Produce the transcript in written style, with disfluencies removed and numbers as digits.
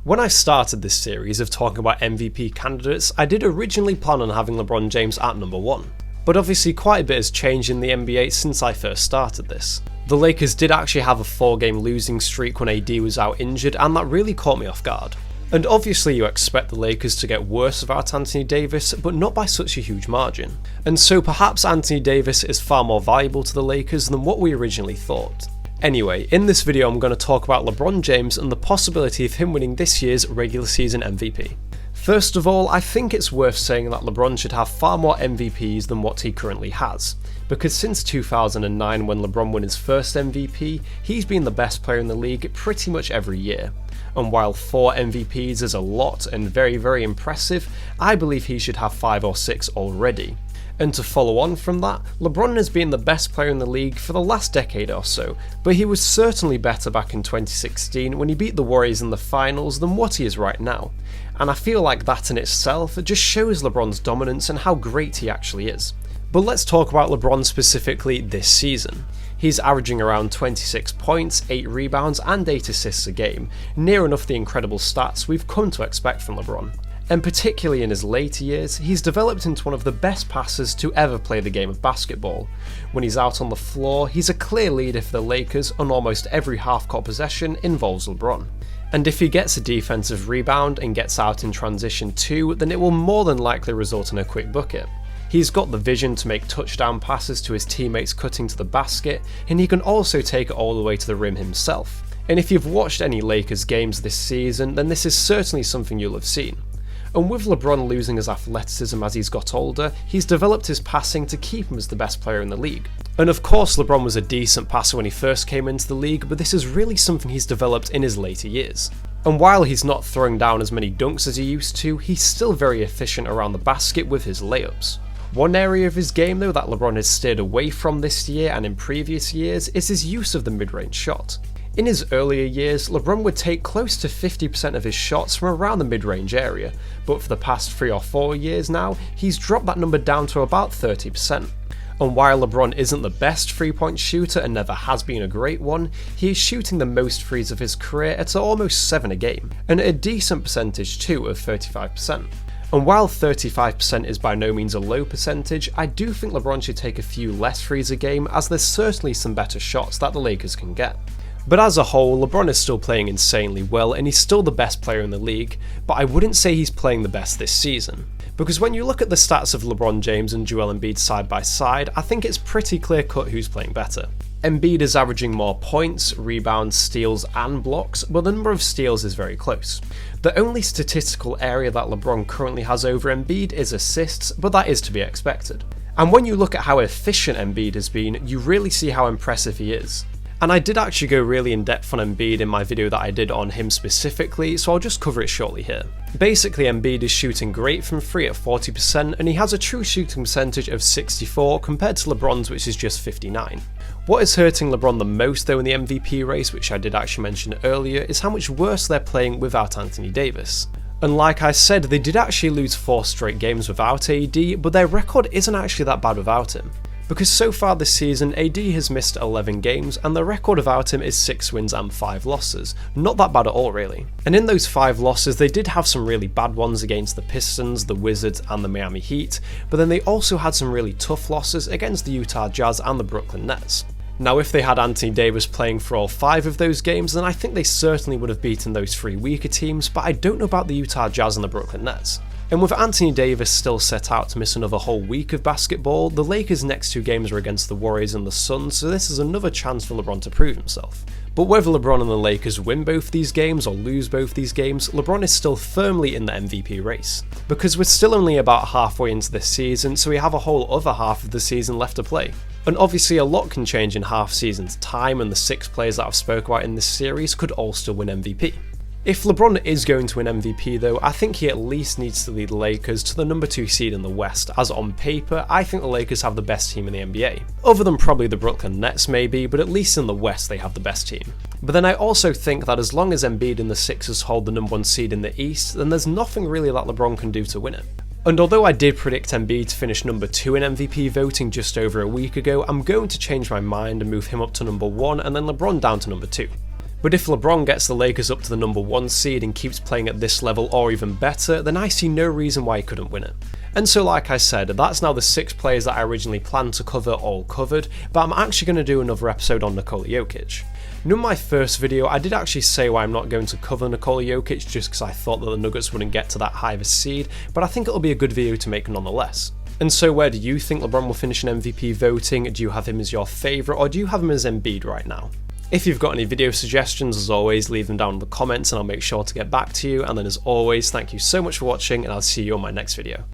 When I started this series of talking about MVP candidates, I did originally plan on having LeBron James at number 1. But obviously quite a bit has changed in the NBA since I first started this. The Lakers did actually have a 4-game losing streak when AD was out injured, and that really caught me off guard. And obviously you expect the Lakers to get worse without Anthony Davis, but not by such a huge margin. And so perhaps Anthony Davis is far more valuable to the Lakers than what we originally thought. Anyway, in this video I'm going to talk about LeBron James and the possibility of him winning this year's regular season MVP. First of all, I think it's worth saying that LeBron should have far more MVPs than what he currently has, because since 2009 when LeBron won his first MVP, he's been the best player in the league pretty much every year. And while 4 MVPs is a lot and very impressive, I believe he should have 5 or 6 already. And to follow on from that, LeBron has been the best player in the league for the last decade or so, but he was certainly better back in 2016 when he beat the Warriors in the finals than what he is right now. And I feel like that in itself just shows LeBron's dominance and how great he actually is. But let's talk about LeBron specifically this season. He's averaging around 26 points, 8 rebounds and 8 assists a game, near enough the incredible stats we've come to expect from LeBron. And particularly in his later years, he's developed into one of the best passers to ever play the game of basketball. When he's out on the floor, he's a clear leader for the Lakers, and almost every half-court possession involves LeBron. And if he gets a defensive rebound and gets out in transition too, then it will more than likely result in a quick bucket. He's got the vision to make touchdown passes to his teammates cutting to the basket, and he can also take it all the way to the rim himself. And if you've watched any Lakers games this season, then this is certainly something you'll have seen. And with LeBron losing his athleticism as he's got older, he's developed his passing to keep him as the best player in the league. And of course LeBron was a decent passer when he first came into the league, but this is really something he's developed in his later years. And while he's not throwing down as many dunks as he used to, he's still very efficient around the basket with his layups. One area of his game though that LeBron has steered away from this year and in previous years is his use of the mid-range shot. In his earlier years, LeBron would take close to 50% of his shots from around the mid-range area, but for the past 3 or 4 years now, he's dropped that number down to about 30%. And while LeBron isn't the best 3-point shooter and never has been a great one, he is shooting the most threes of his career at almost 7 a game, and at a decent percentage too of 35%. And while 35% is by no means a low percentage, I do think LeBron should take a few less threes a game, as there's certainly some better shots that the Lakers can get. But as a whole, LeBron is still playing insanely well and he's still the best player in the league, but I wouldn't say he's playing the best this season. Because when you look at the stats of LeBron James and Joel Embiid side by side, I think it's pretty clear cut who's playing better. Embiid is averaging more points, rebounds, steals and blocks, but the number of steals is very close. The only statistical area that LeBron currently has over Embiid is assists, but that is to be expected. And when you look at how efficient Embiid has been, you really see how impressive he is. And I did actually go really in depth on Embiid in my video that I did on him specifically, so I'll just cover it shortly here. Basically, Embiid is shooting great from 3 at 40%, and he has a true shooting percentage of 64 compared to LeBron's, which is just 59. What is hurting LeBron the most though in the MVP race, which I did actually mention earlier, is how much worse they're playing without Anthony Davis. And like I said, they did actually lose 4 straight games without AD, but their record isn't actually that bad without him. Because so far this season, AD has missed 11 games and the record without him is 6 wins and 5 losses. Not that bad at all really. And in those 5 losses, they did have some really bad ones against the Pistons, the Wizards and the Miami Heat, but then they also had some really tough losses against the Utah Jazz and the Brooklyn Nets. Now if they had Anthony Davis playing for all 5 of those games, then I think they certainly would have beaten those 3 weaker teams, but I don't know about the Utah Jazz and the Brooklyn Nets. And with Anthony Davis still set out to miss another whole week of basketball, the Lakers' next 2 games are against the Warriors and the Suns, so this is another chance for LeBron to prove himself. But whether LeBron and the Lakers win both these games or lose both these games, LeBron is still firmly in the MVP race. Because we're still only about halfway into this season, so we have a whole other half of the season left to play. And obviously a lot can change in half season's time, and the 6 players that I've spoke about in this series could all still win MVP. If LeBron is going to win MVP though, I think he at least needs to lead the Lakers to the number 2 seed in the West, as on paper, I think the Lakers have the best team in the NBA. Other than probably the Brooklyn Nets maybe, but at least in the West they have the best team. But then I also think that as long as Embiid and the Sixers hold the number 1 seed in the East, then there's nothing really that LeBron can do to win it. And although I did predict Embiid to finish number 2 in MVP voting just over a week ago, I'm going to change my mind and move him up to number 1 and then LeBron down to number 2. But if LeBron gets the Lakers up to the number 1 seed and keeps playing at this level or even better, then I see no reason why he couldn't win it. And so like I said, that's now the 6 players that I originally planned to cover all covered, but I'm actually going to do another episode on Nikola Jokic. In my first video, I did actually say why I'm not going to cover Nikola Jokic just because I thought that the Nuggets wouldn't get to that high of a seed, but I think it'll be a good video to make nonetheless. And so where do you think LeBron will finish in MVP voting? Do you have him as your favourite, or do you have him as Embiid right now? If you've got any video suggestions, as always, leave them down in the comments and I'll make sure to get back to you. And then as always, thank you so much for watching, and I'll see you on my next video.